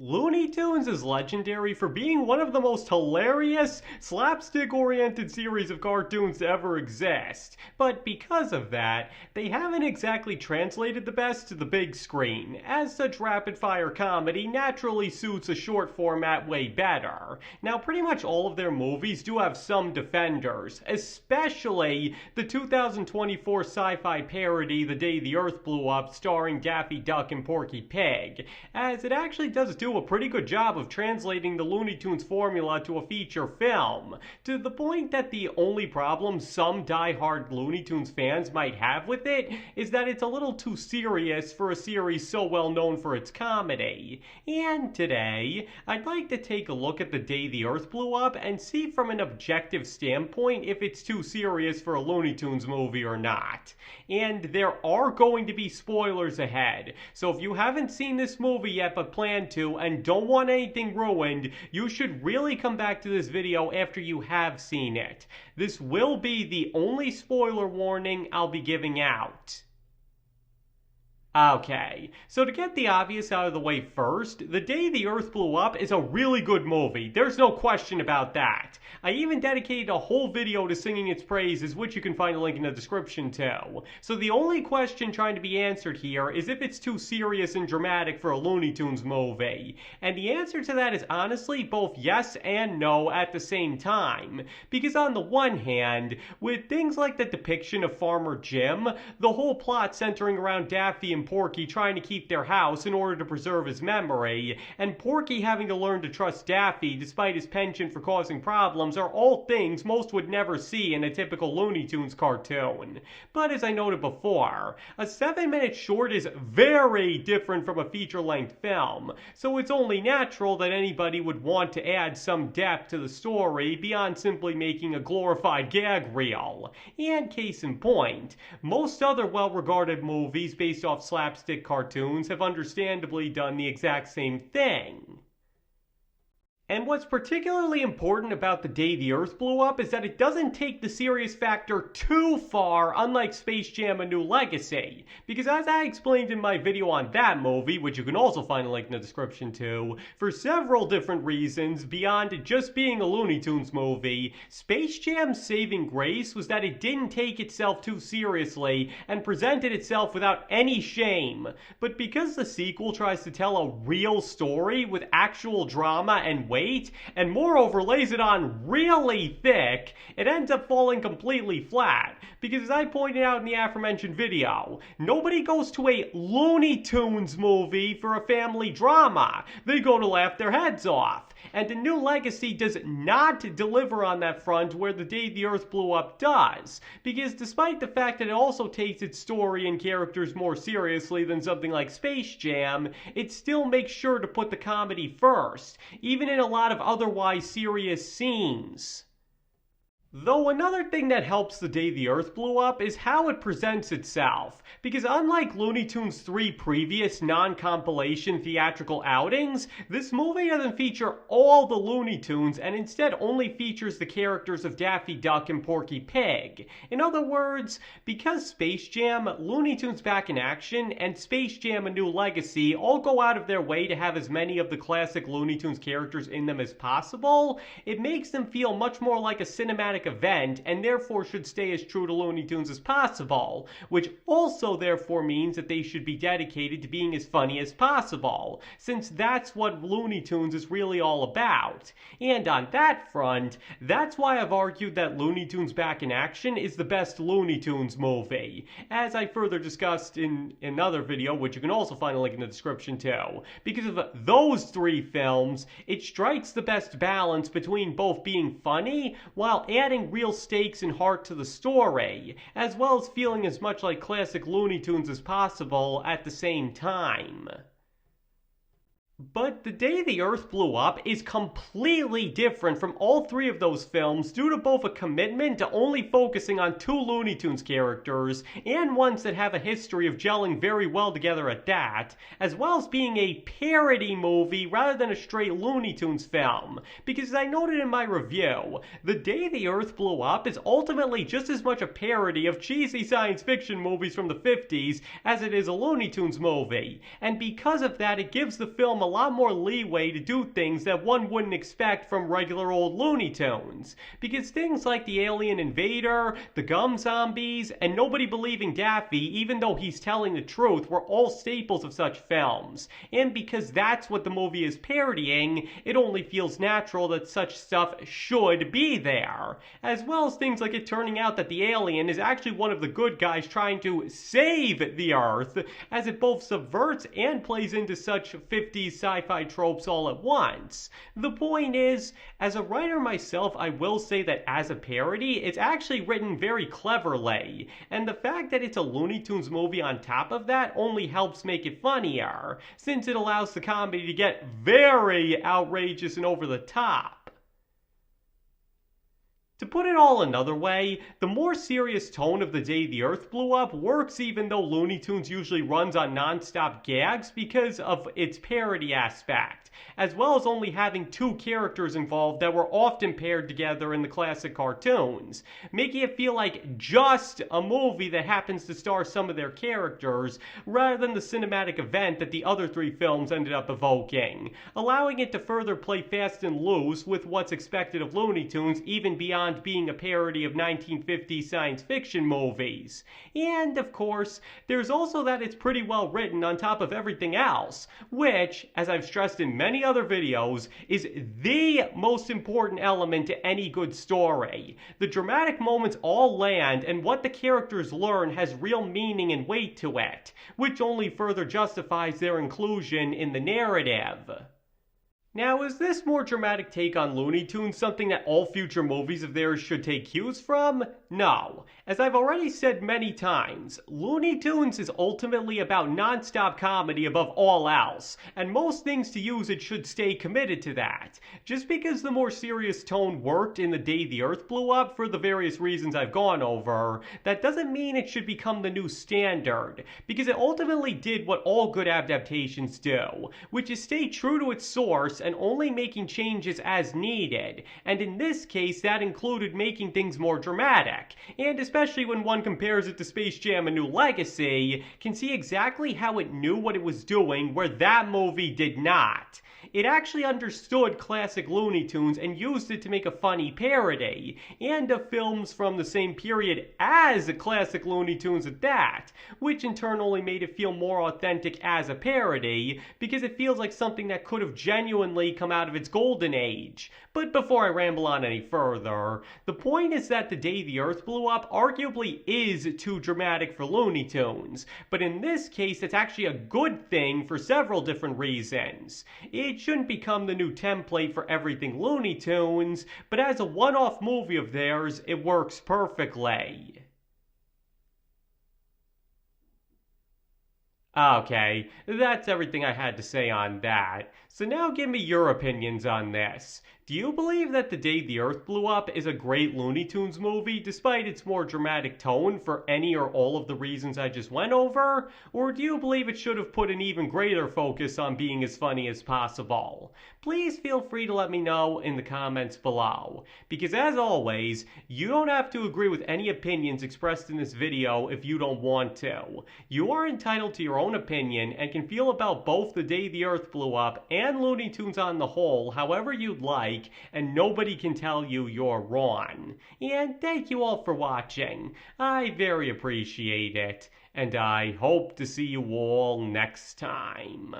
Looney Tunes is legendary for being one of the most hilarious, slapstick-oriented series of cartoons to ever exist. But because of that, they haven't exactly translated the best to the big screen, as such rapid-fire comedy naturally suits a short format way better. Now, pretty much all of their movies do have some defenders, especially the 2024 sci-fi parody The Day the Earth Blew Up starring Daffy Duck and Porky Pig, as it actually does do a pretty good job of translating the Looney Tunes formula to a feature film, to the point that the only problem some die-hard Looney Tunes fans might have with it is that it's a little too serious for a series so well known for its comedy. And today, I'd like to take a look at The Day the Earth Blew Up and see from an objective standpoint if it's too serious for a Looney Tunes movie or not. And there are going to be spoilers ahead, so if you haven't seen this movie yet but plan to and don't want anything ruined, you should really come back to this video after you have seen it. This will be the only spoiler warning I'll be giving out. Okay, so to get the obvious out of the way first, The Day the Earth Blew Up is a really good movie. There's no question about that. I even dedicated a whole video to singing its praises, which you can find a link in the description too. So the only question trying to be answered here is if it's too serious and dramatic for a Looney Tunes movie. And the answer to that is honestly both yes and no at the same time. Because on the one hand, with things like the depiction of Farmer Jim, the whole plot centering around Daffy and Porky trying to keep their house in order to preserve his memory, and Porky having to learn to trust Daffy despite his penchant for causing problems are all things most would never see in a typical Looney Tunes cartoon. But as I noted before, a 7-minute short is very different from a feature-length film, so it's only natural that anybody would want to add some depth to the story beyond simply making a glorified gag reel. And case in point, most other well-regarded movies based off slapstick cartoons have understandably done the exact same thing. And what's particularly important about The Day the Earth Blew Up is that it doesn't take the serious factor too far, unlike Space Jam: A New Legacy. Because as I explained in my video on that movie, which you can also find a link in the description too, for several different reasons beyond just being a Looney Tunes movie, Space Jam's saving grace was that it didn't take itself too seriously and presented itself without any shame. But because the sequel tries to tell a real story with actual drama and weight, and moreover lays it on really thick, it ends up falling completely flat. Because as I pointed out in the aforementioned video, nobody goes to a Looney Tunes movie for a family drama. They go to laugh their heads off. And A New Legacy does not deliver on that front where The Day the Earth Blew Up does. Because despite the fact that it also takes its story and characters more seriously than something like Space Jam, it still makes sure to put the comedy first, even in a lot of otherwise serious scenes. Though another thing that helps The Day the Earth Blew Up is how it presents itself, because unlike Looney Tunes' 3 previous non-compilation theatrical outings, this movie doesn't feature all the Looney Tunes and instead only features the characters of Daffy Duck and Porky Pig. In other words, because Space Jam, Looney Tunes Back in Action, and Space Jam: A New Legacy all go out of their way to have as many of the classic Looney Tunes characters in them as possible, it makes them feel much more like a cinematic event and therefore should stay as true to Looney Tunes as possible, which also therefore means that they should be dedicated to being as funny as possible, since that's what Looney Tunes is really all about. And on that front, that's why I've argued that Looney Tunes Back in Action is the best Looney Tunes movie, as I further discussed in another video, which you can also find a link in the description too. Because of those 3 films, it strikes the best balance between both being funny while adding real stakes and heart to the story, as well as feeling as much like classic Looney Tunes as possible at the same time. But The Day the Earth Blew Up is completely different from all 3 of those films due to both a commitment to only focusing on 2 Looney Tunes characters, and ones that have a history of gelling very well together at that, as well as being a parody movie rather than a straight Looney Tunes film. Because as I noted in my review, The Day the Earth Blew Up is ultimately just as much a parody of cheesy science fiction movies from the 50s as it is a Looney Tunes movie, and because of that it gives the film a lot more leeway to do things that one wouldn't expect from regular old Looney Tunes. Because things like the alien invader, the gum zombies, and nobody believing Daffy, even though he's telling the truth, were all staples of such films. And because that's what the movie is parodying, it only feels natural that such stuff should be there. As well as things like it turning out that the alien is actually one of the good guys trying to save the Earth, as it both subverts and plays into such 50s sci-fi tropes all at once. The point is, as a writer myself, I will say that as a parody, it's actually written very cleverly, and the fact that it's a Looney Tunes movie on top of that only helps make it funnier, since it allows the comedy to get very outrageous and over the top. To put it all another way, the more serious tone of The Day the Earth Blew Up works even though Looney Tunes usually runs on non-stop gags because of its parody aspect, as well as only having two characters involved that were often paired together in the classic cartoons, making it feel like just a movie that happens to star some of their characters rather than the cinematic event that the other three films ended up evoking, allowing it to further play fast and loose with what's expected of Looney Tunes even beyond being a parody of 1950s science fiction movies. And, of course, there's also that it's pretty well written on top of everything else, which, as I've stressed in many other videos, is the most important element to any good story. The dramatic moments all land, and what the characters learn has real meaning and weight to it, which only further justifies their inclusion in the narrative. Now, is this more dramatic take on Looney Tunes something that all future movies of theirs should take cues from? No. As I've already said many times, Looney Tunes is ultimately about non-stop comedy above all else, and most things to use it should stay committed to that. Just because the more serious tone worked in The Day the Earth Blew Up for the various reasons I've gone over, that doesn't mean it should become the new standard, because it ultimately did what all good adaptations do, which is stay true to its source and only making changes as needed, and in this case that included making things more dramatic, and especially when one compares it to Space Jam: A New Legacy, can see exactly how it knew what it was doing where that movie did not. It actually understood classic Looney Tunes and used it to make a funny parody, and of films from the same period as classic Looney Tunes at that, which in turn only made it feel more authentic as a parody, because it feels like something that could have genuinely come out of its golden age. But before I ramble on any further, the point is that The Day the Earth Blew Up arguably is too dramatic for Looney Tunes, but in this case it's actually a good thing for several different reasons. It shouldn't become the new template for everything Looney Tunes, but as a one-off movie of theirs, it works perfectly. Okay, that's everything I had to say on that. So now give me your opinions on this. Do you believe that The Day the Earth Blew Up is a great Looney Tunes movie despite its more dramatic tone for any or all of the reasons I just went over? Or do you believe it should have put an even greater focus on being as funny as possible? Please feel free to let me know in the comments below. Because as always, you don't have to agree with any opinions expressed in this video if you don't want to. You are entitled to your own opinion and can feel about both The Day the Earth Blew Up and Looney Tunes on the whole however you'd like, and nobody can tell you you're wrong. And thank you all for watching. I very appreciate it, and I hope to see you all next time.